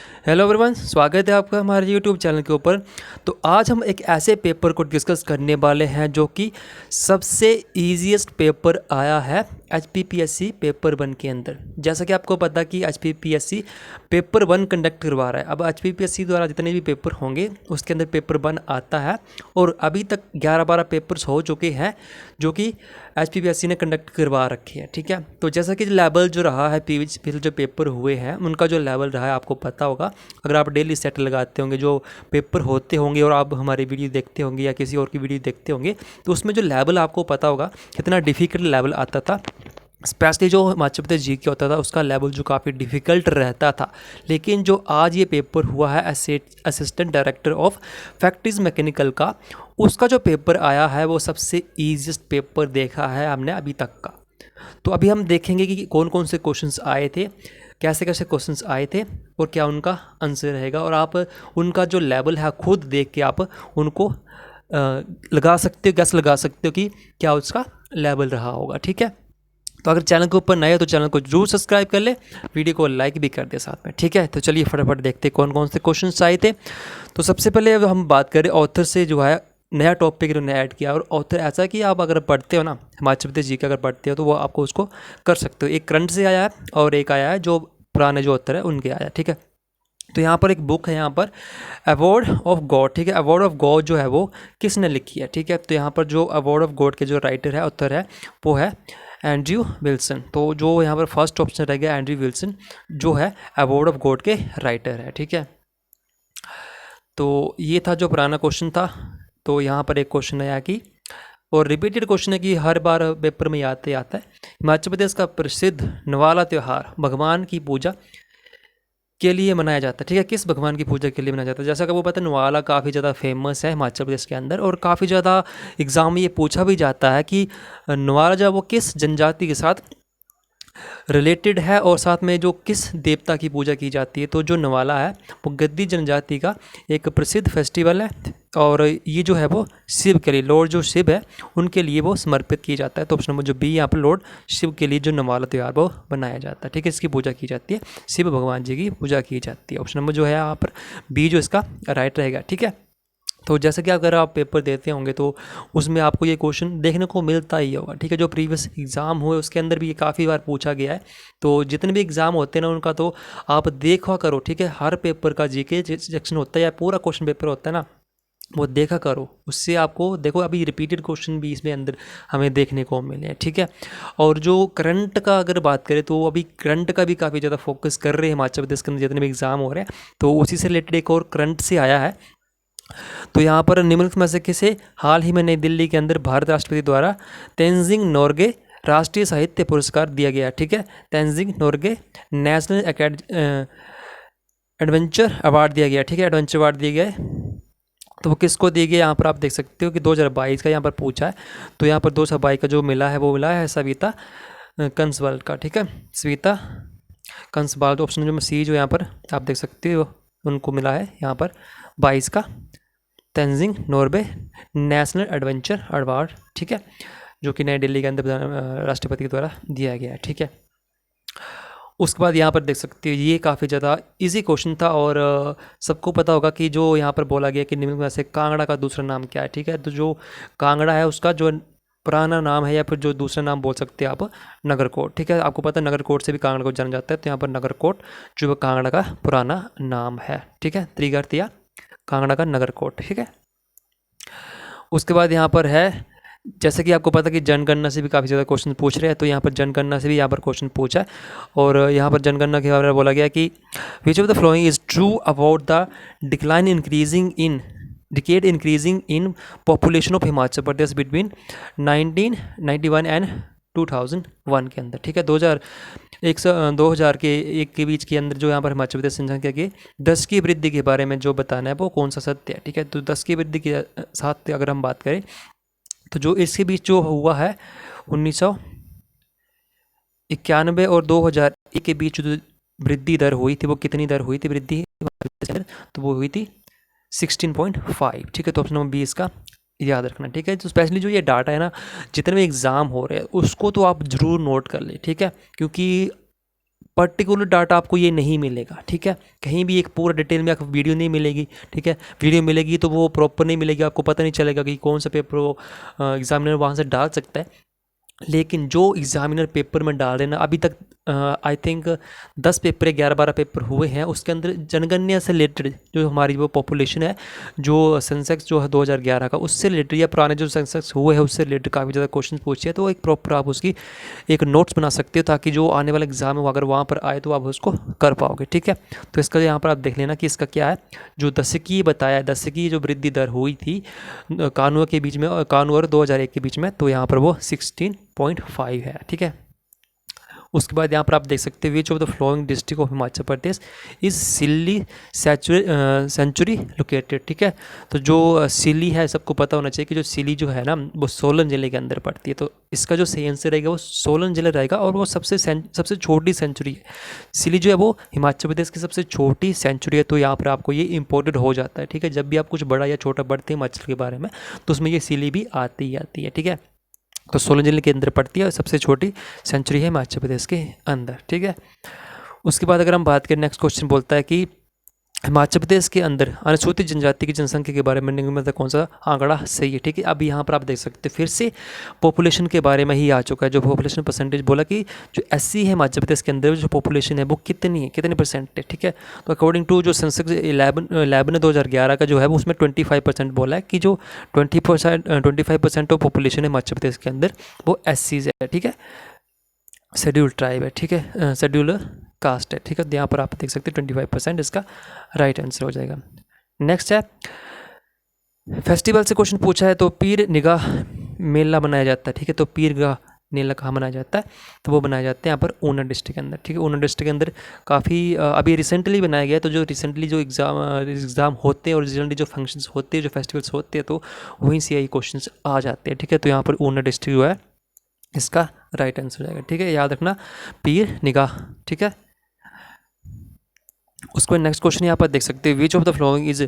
Hello everyone, स्वागत है आपका हमारे यूट्यूब चैनल के ऊपर। तो आज हम एक ऐसे पेपर को डिस्कस करने वाले हैं जो कि सबसे इजीएस्ट पेपर आया है HPPSC पेपर 1 के अंदर। जैसा कि आपको पता कि HPPSC पेपर 1 कंडक्ट करवा रहा है। अब HPPSC द्वारा जितने भी पेपर होंगे उसके अंदर पेपर 1 आता है और अभी तक 11-12 पेपर्स हो चुके हैं जो कि HPPSC ने कंडक्ट करवा रखे हैं। ठीक है, तो जैसा कि लेवल जो रहा है पिछले जो पेपर हुए हैं उनका जो लेवल रहा है आपको पता होगा। अगर आप डेली सेट लगाते होंगे, जो पेपर होते होंगे और आप हमारी वीडियो देखते होंगे या किसी और की वीडियो देखते होंगे, तो उसमें जो लेवल आपको पता होगा कितना डिफ़िकल्ट लेवल आता था। स्पेशली जो हिमाचल प्रदेश जी के होता था उसका लेवल जो काफ़ी डिफ़िकल्ट रहता था। लेकिन जो आज ये पेपर हुआ है assistant director of factories mechanical का, उसका जो पेपर आया है वो सबसे ईजीएस्ट पेपर देखा है हमने अभी तक का। तो अभी हम देखेंगे कि कौन कौन से क्वेश्चंस आए थे, कैसे कैसे क्वेश्चंस आए थे और क्या उनका आंसर रहेगा, और आप उनका जो लेवल है खुद देख के आप उनको लगा सकते हो, गैस लगा सकते हो कि क्या उसका लेवल रहा होगा। ठीक है, तो अगर चैनल के ऊपर नए हो तो चैनल को जरूर सब्सक्राइब कर ले, वीडियो को लाइक भी कर दे साथ में। ठीक है, तो चलिए फटाफट देखते हैं कौन कौन से क्वेश्चंस आए थे। तो सबसे पहले अब हम बात करें ऑथर से, जो है नया टॉपिक उन्होंने ऐड किया। और ऑथर ऐसा कि आप अगर पढ़ते हो ना हिमाचल प्रदेश जी का, अगर पढ़ते हो तो वो आपको उसको कर सकते हो। एक करंट से आया है और एक आया है जो पुराने जो ऑथर है उनके आया है। ठीक है, तो यहाँ पर एक बुक है, यहाँ पर अवार्ड ऑफ गॉड। ठीक है, अवार्ड ऑफ गॉड जो है वो किसने लिखी है। ठीक है, तो यहाँ पर जो अवार्ड ऑफ गॉड के जो राइटर है, ऑथर है, वो है एंड्रयू विल्सन। तो जो यहाँ पर फर्स्ट ऑप्शन रह गया एंड्रयू विल्सन, जो है अवार्ड ऑफ गॉड के राइटर है। ठीक है, तो ये था जो पुराना क्वेश्चन था। तो यहाँ पर एक क्वेश्चन आया कि, और रिपीटेड क्वेश्चन है कि हर बार पेपर में आते आता है, हिमाचल प्रदेश का प्रसिद्ध नवाला त्यौहार भगवान की पूजा के लिए मनाया जाता है। ठीक है, किस भगवान की पूजा के लिए मनाया जाता है। जैसा कि वो पता है नवाला काफ़ी ज़्यादा फेमस है हिमाचल प्रदेश के अंदर, और काफ़ी ज़्यादा एग्ज़ाम में ये पूछा भी जाता है कि नवाला जो है वो किस जनजाति के साथ रिलेटेड है और साथ में जो किस देवता की पूजा की जाती है। तो जो नवाला है वो गद्दी जनजाति का एक प्रसिद्ध फेस्टिवल है, और ये जो है वो शिव के लिए, लॉर्ड जो शिव है उनके लिए वो समर्पित किया जाता है। तो ऑप्शन नंबर जो बी, यहाँ पर लॉर्ड शिव के लिए जो नवाला त्यौहार वो बनाया जाता है। ठीक है, इसकी पूजा की जाती है, शिव भगवान जी की पूजा की जाती है। ऑप्शन नंबर जो है यहाँ पर बी जो इसका राइट रहेगा। ठीक है, तो जैसे कि अगर आप पेपर देते होंगे तो उसमें आपको ये क्वेश्चन देखने को मिलता ही होगा। ठीक है, जो प्रीवियस एग्ज़ाम हुए उसके अंदर भी ये काफ़ी बार पूछा गया है। तो जितने भी एग्ज़ाम होते हैं ना उनका तो आप देखा करो। ठीक है, हर पेपर का जीके सेक्शन होता है या पूरा क्वेश्चन पेपर होता है ना, वो देखा करो। उससे आपको देखो अभी रिपीटेड क्वेश्चन भी इसमें अंदर हमें देखने को मिले हैं। ठीक है, और जो करंट का अगर बात करें तो अभी करंट का भी काफ़ी ज़्यादा फोकस कर रहे हैं हिमाचल प्रदेश के अंदर जितने भी एग्ज़ाम हो रहे हैं। तो उसी से रिलेटेड एक और करंट से आया है। तो यहाँ पर निम्नलिखित में से किसे हाल ही में नई दिल्ली के अंदर भारत राष्ट्रपति द्वारा तेंजिंग नोरगे राष्ट्रीय साहित्य पुरस्कार दिया गया। ठीक है, Tenzing Norgay national adventure award दिया गया। ठीक है, एडवेंचर अवार्ड दिया गया है। तो वो किसको दिए गए यहाँ पर आप देख सकते हो कि 2022 का यहाँ पर पूछा है। तो यहाँ पर 2022 का जो मिला है वो मिला है सविता कंसवाल का। ठीक है, सविता कंसवाल, तो ऑप्शन जो सी जो यहाँ पर आप देख सकते हो उनको मिला है यहाँ पर 22 का Tenzing Norgay national adventure award. ठीक है, जो कि नई दिल्ली के अंदर राष्ट्रपति के द्वारा दिया गया है। ठीक है, उसके बाद यहाँ पर देख सकते हो ये काफ़ी ज़्यादा इजी क्वेश्चन था, और सबको पता होगा कि जो यहाँ पर बोला गया कि निम्नलिखित में से कांगड़ा का दूसरा नाम क्या है। ठीक है, तो जो कांगड़ा है उसका जो पुराना नाम है या फिर जो दूसरा नाम बोल सकते हैं आप नगरकोट। ठीक है, आपको पता है नगरकोट से भी कांगड़ा को जाना जाता है। तो यहाँ पर नगरकोट जो कांगड़ा का पुराना नाम है। ठीक है, त्रिगर्तिया कांगड़ा का नगरकोट। ठीक है, उसके बाद यहाँ पर है, जैसे कि आपको पता है कि जनगणना से भी काफ़ी ज़्यादा क्वेश्चन पूछ रहे हैं। तो यहाँ पर जनगणना से भी यहाँ पर क्वेश्चन पूछा है, और यहाँ पर जनगणना के बारे में बोला गया कि विच of the following is true about the decline increasing in population of Himachal Pradesh between 1991 and 2001 के अंदर। ठीक है, 2000 के एक के बीच के अंदर जो यहाँ पर हिमाचल प्रदेश जनसंख्या के 10 की वृद्धि के बारे में जो बताना है वो कौन सा सत्य है। ठीक है, तो 10 की वृद्धि के साथ अगर हम बात करें तो जो इसके बीच जो हुआ है 1991 और 2001 के बीच जो वृद्धि दर हुई थी वो कितनी दर हुई थी वृद्धि, तो वो हुई थी 16.5। ठीक है, तो ऑप्शन नंबर बी इसका याद रखना। ठीक है, तो स्पेशली जो ये डाटा है ना जितने भी एग्ज़ाम हो रहे हैं उसको तो आप ज़रूर नोट कर ले। ठीक है, क्योंकि पर्टिकुलर डाटा आपको ये नहीं मिलेगा, ठीक है। कहीं भी एक पूरा डिटेल में आपको वीडियो नहीं मिलेगी, ठीक है। वीडियो मिलेगी तो वो प्रॉपर नहीं मिलेगी, आपको पता नहीं चलेगा कि कौन सा पेपर वो एग्जामिनर वहाँ से डाल सकता है। लेकिन जो एग्ज़ामिनर पेपर में डाल रहे हैं ना, अभी तक आई थिंक 10 पेपर या 11-12 पेपर हुए हैं, उसके अंदर जनगणना से रिलेटेड जो हमारी वो पॉपुलेशन है, जो सेंसेक्स जो है 2011 का, उससे रिलेटेड या पुराने जो सेंसेक्स हुए हैं उससे रिलेटेड काफ़ी ज़्यादा क्वेश्चन पूछे हैं। तो एक प्रॉपर आप उसकी एक नोट्स बना सकते हो, ताकि जो आने वाला एग्ज़ाम है अगर वहाँ पर आए तो आप उसको कर पाओगे, ठीक है। तो इसका यहाँ पर आप देख लेना कि इसका क्या है। जो दशकीय बताया, दशकीय जो वृद्धि दर हुई थी कानून के बीच में, कानून और 2001 के बीच में, तो यहाँ पर वो 16.5 है, ठीक है। उसके बाद यहाँ पर आप देख सकते हैं which of the following district of Himachal Pradesh is सिल्ली सेंचुरी लोकेटेड, ठीक है। तो जो सिल्ली है, सबको पता होना चाहिए कि जो सिल्ली जो है ना वो सोलन जिले के अंदर पड़ती है। तो इसका जो सही आंसर रहेगा वो सोलन जिला रहेगा, और वो सबसे छोटी सेंचुरी है। सिल्ली जो है वो हिमाचल प्रदेश की सबसे छोटी सेंचुरी है। तो यहाँ पर आपको ये इंपॉर्टेंट हो जाता है, ठीक है। जब भी आप कुछ बड़ा या छोटा पढ़ते हैं हिमाचल के बारे में, तो उसमें ये सिल्ली भी आती ही आती है, ठीक है। तो सोलन जिले के अंदर पड़ती है और सबसे छोटी सेंचुरी है हिमाचल प्रदेश के अंदर, ठीक है। उसके बाद अगर हम बात करें, नेक्स्ट क्वेश्चन बोलता है कि हिमाचल प्रदेश के अंदर अनुसूचित जनजाति की जनसंख्या के बारे में निम्नलिखित में कौन सा आंकड़ा सही है, ठीक है। अब यहाँ पर आप देख सकते हैं फिर से पॉपुलेशन के बारे में ही आ चुका है। जो पॉपुलेशन परसेंटेज बोला कि जो एससी है हिमाचल प्रदेश के अंदर जो पॉपुलेशन है वो कितनी है, कितने परसेंट है, ठीक है। तो अकॉर्डिंग टू जो सेंसस 11 2011 का जो है वो उसमें 25% बोला है कि जो 25% ऑफ पॉपुलेशन है हिमाचल प्रदेश के अंदर वो एससीज है, ठीक है। शेड्यूल ट्राइब है, ठीक है, शेड्यूल कास्ट है, ठीक है। तो यहाँ पर आप देख सकते हैं 25% इसका राइट आंसर हो जाएगा। नेक्स्ट है फेस्टिवल से क्वेश्चन पूछा है, तो पीर निगाह मेला बनाया जाता है, ठीक है। तो पीर निगाह मेला कहाँ मनाया जाता है, तो वो बनाया जाता है यहाँ पर ऊना डिस्ट्रिक्ट के अंदर, ठीक है। ऊना डिस्ट्रिक्ट के अंदर काफ़ी अभी रिसेंटली बनाया गया है। तो जो रिसेंटली जो एग्ज़ाम होते हैं और रिसेंटली जो फंक्शंस होते हैं, जो फेस्टिवल्स होते हैं, तो वहीं से यही क्वेश्चंस आ जाते हैं, ठीक है। तो यहाँ पर ऊना डिस्ट्रिक्ट जो है इसका राइट आंसर हो जाएगा, ठीक है। याद रखना पीर निगाह, ठीक है। उसके बाद नेक्स्ट क्वेश्चन यहाँ पर देख सकते हैं which of the following is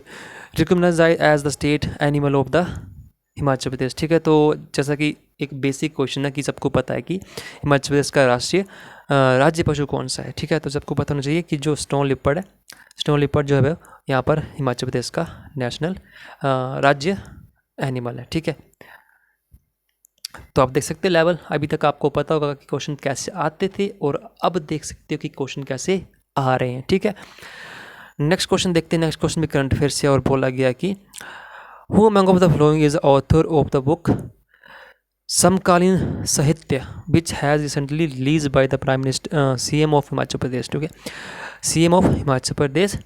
recognised as the state animal of the Himachal Pradesh, ठीक है। तो जैसा कि एक बेसिक क्वेश्चन है कि सबको पता है कि हिमाचल प्रदेश का राष्ट्रीय राज्य पशु कौन सा है, ठीक है। तो सबको पता होना चाहिए कि जो स्नो लिपर्ड है, स्नो लिपर्ड जो है यहाँ पर हिमाचल प्रदेश का नेशनल राज्य एनिमल है, ठीक है। तो आप देख सकते हैं लेवल, अभी तक आपको पता होगा कि क्वेश्चन कैसे आते थे और अब देख सकते हो कि क्वेश्चन कैसे आ रहे हैं, ठीक है। नेक्स्ट क्वेश्चन देखते हैं। नेक्स्ट क्वेश्चन में करंट अफेयर से और बोला गया कि who among of the following is author of the book Samkaleen Sahitya which has recently release by the prime minister CM of Himachal Pradesh, ठीक है। सीएम ऑफ हिमाचल प्रदेश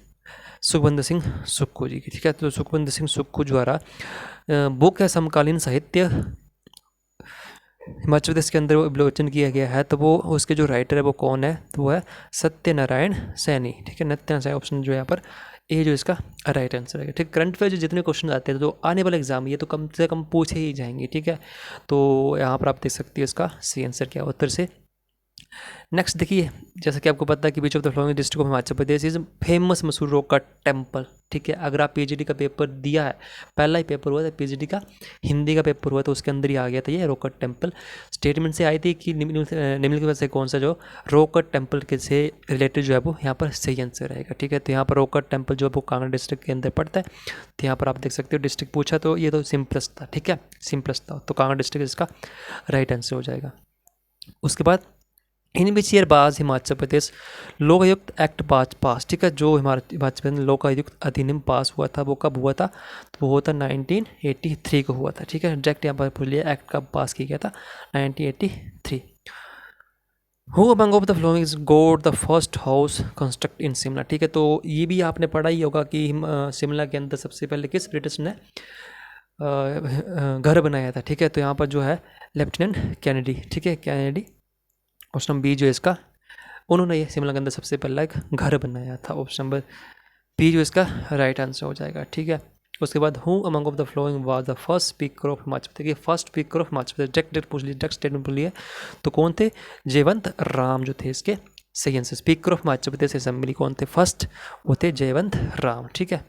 सुखविंदर सिंह सुक्खू जी की, ठीक है। तो सुखविंदर सिंह सुक्खू द्वारा बुक है समकालीन साहित्य हिमाचल प्रदेश के अंदर वो विलोचन किया गया है। तो वो उसके जो राइटर है वो कौन है, तो वो है सत्यनारायण सैनी, ठीक है। सत्यनारायण सैनी ऑप्शन जो यहाँ पर ए जो इसका राइट आंसर है, ठीक। करंट अफेयर जो जितने क्वेश्चन आते हैं तो आने वाले एग्जाम ये तो कम से कम पूछे ही जाएंगे, ठीक है। तो यहाँ पर आप देख सकते हैं इसका सही आंसर क्या उत्तर से। नेक्स्ट देखिए, जैसा कि आपको पता है कि which of the following district of Himachal Pradesh is famous Masroor rock का टेम्पल, ठीक है। अगर आप पीजीडी का पेपर दिया है, पहला ही पेपर हुआ था पीजीडी का, हिंदी का पेपर हुआ तो उसके अंदर ही आ गया था ये रॉक कट टेम्पल। स्टेटमेंट से आई थी कि निम्नलिखित में से कौन सा जो रॉक कट टेम्पल के से रिलेटेड जो है वो यहाँ पर सही आंसर रहेगा, ठीक है। तो यहाँ पर रॉक कट टेम्पल जो है वो कांगड़ा डिस्ट्रिक्ट के अंदर पड़ता है। तो यहाँ पर आप देख सकते हो डिस्ट्रिक्ट पूछा तो ये तो सिंपलेस्ट था, ठीक है, सिंपलेस्ट था। तो कांगड़ा डिस्ट्रिक्ट इसका राइट आंसर हो जाएगा। उसके बाद इन विच ईयर बाज हिमाचल प्रदेश लोकायुक्त एक्ट पास, ठीक है। जो हिमाचल प्रदेश लोकायुक्त अधिनियम पास हुआ था वो कब हुआ था, तो वो हुआ था 1983 को हुआ था, ठीक है। डायरेक्ट यहाँ पर भूल लिया, एक्ट कब पास किया गया था 1983। Who among of the following is गोड the first house construct in Shimla, ठीक है। तो ये भी आपने पढ़ा ही होगा कि शिमला के अंदर सबसे पहले किस ब्रिटिश ने घर बनाया था, ठीक है। तो यहाँ पर जो है लेफ्टिनेंट कैनेडी, ठीक है, कैनेडी। ऑप्शन नंबर बी जो इसका, उन्होंने ये शिमला के अंदर सबसे पहला एक घर बनाया था। ऑप्शन नंबर बी जो इसका राइट आंसर हो जाएगा, ठीक है। उसके बाद who among of the flowing was the first speaker of Himachal Pradesh, first speaker of Himachal Pradesh, direct पूछ ली, डायरेक्ट स्टेटमेंट पूछ लिया। तो कौन थे, जयवंत राम जो थे इसके सही answer. Speaker of Himachal Pradesh assembly कौन थे फर्स्ट, वो थे जयवंत राम, ठीक है।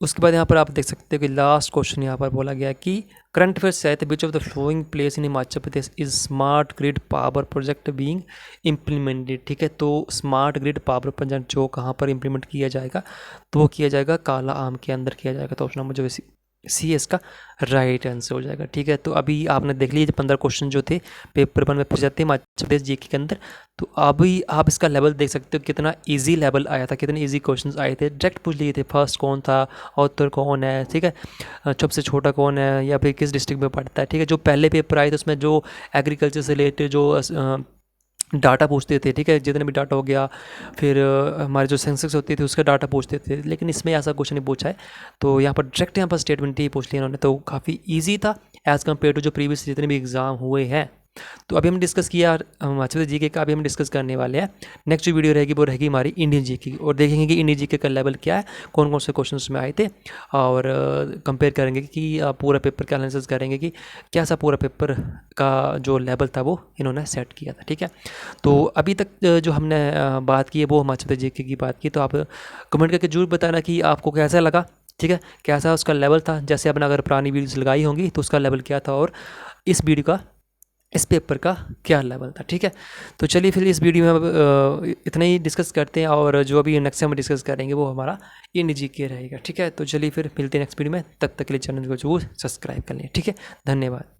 उसके बाद यहाँ पर आप देख सकते हो कि लास्ट क्वेश्चन यहाँ पर बोला गया कि करंट अफेयर्स है विच of the flowing place in Himachal Pradesh is smart grid power project being implemented. ठीक है, तो स्मार्ट ग्रिड पावर प्रोजेक्ट जो कहाँ पर इम्प्लीमेंट किया जाएगा, तो वो किया जाएगा काला आम के अंदर किया जाएगा। तो ऑप्शन नंबर जो सी इसका राइट आंसर हो जाएगा। ठीक है, तो अभी आपने देख लीजिए 15 क्वेश्चन जो थे पेपर 1 में पूछे जाते हैं हिमाचल प्रदेश जीके के अंदर। तो अभी आप इसका लेवल देख सकते हो कितना इजी लेवल आया था, कितने इजी क्वेश्चंस आए थे, डायरेक्ट पूछ लिए थे फर्स्ट कौन था, ऑथर कौन है, ठीक है, सबसे छोटा कौन है, या फिर किस डिस्ट्रिक्ट में पढ़ता है। ठीक है, जो पहले पेपर आए थे उसमें जो एग्रीकल्चर से रिलेटेड जो डाटा पूछते थे, ठीक है, जितने भी डाटा हो गया, फिर हमारे जो सेंसस होती थी उसका डाटा पूछते थे, लेकिन इसमें ऐसा कुछ नहीं पूछा है। तो यहाँ पर डायरेक्ट यहाँ पर स्टेटमेंट ही पूछ लिया इन्होंने, तो काफ़ी ईजी था एज़ कम्पेयर टू जो प्रीवियस जितने भी एग्ज़ाम हुए हैं। तो अभी हम डिस्कस किया हिमाचल जीके का, अभी हम डिस्कस करने वाले हैं। नेक्स्ट जो वीडियो रहेगी वो रहेगी हमारी इंडियन जीके की, और देखेंगे कि इंडियन जीके का लेवल क्या है, कौन कौन से क्वेश्चन उसमें आए थे, और कंपेयर करेंगे कि पूरा पेपर का एनालिसिस करेंगे कि कैसा पूरा पेपर का जो लेवल था वो इन्होंने सेट किया था। ठीक है, तो अभी तक जो हमने बात की है वो हिमाचल जीके की बात की। तो आप कमेंट करके जरूर बताना कि आपको कैसा लगा, ठीक है, कैसा उसका लेवल था। जैसे आपने अगर पुरानी वीडियोस लगाई होंगी तो उसका लेवल क्या था, और इस वीडियो का, इस पेपर का क्या लेवल था। ठीक है, तो चलिए फिर इस वीडियो में अब इतना ही डिस्कस करते हैं, और जो अभी नेक्स्ट हम डिस्कस करेंगे वो हमारा इंडियन जीके रहेगा। ठीक है, तो चलिए फिर मिलते हैं नेक्स्ट वीडियो में, तब तक के लिए चैनल को जरूर सब्सक्राइब कर लें। ठीक है, धन्यवाद।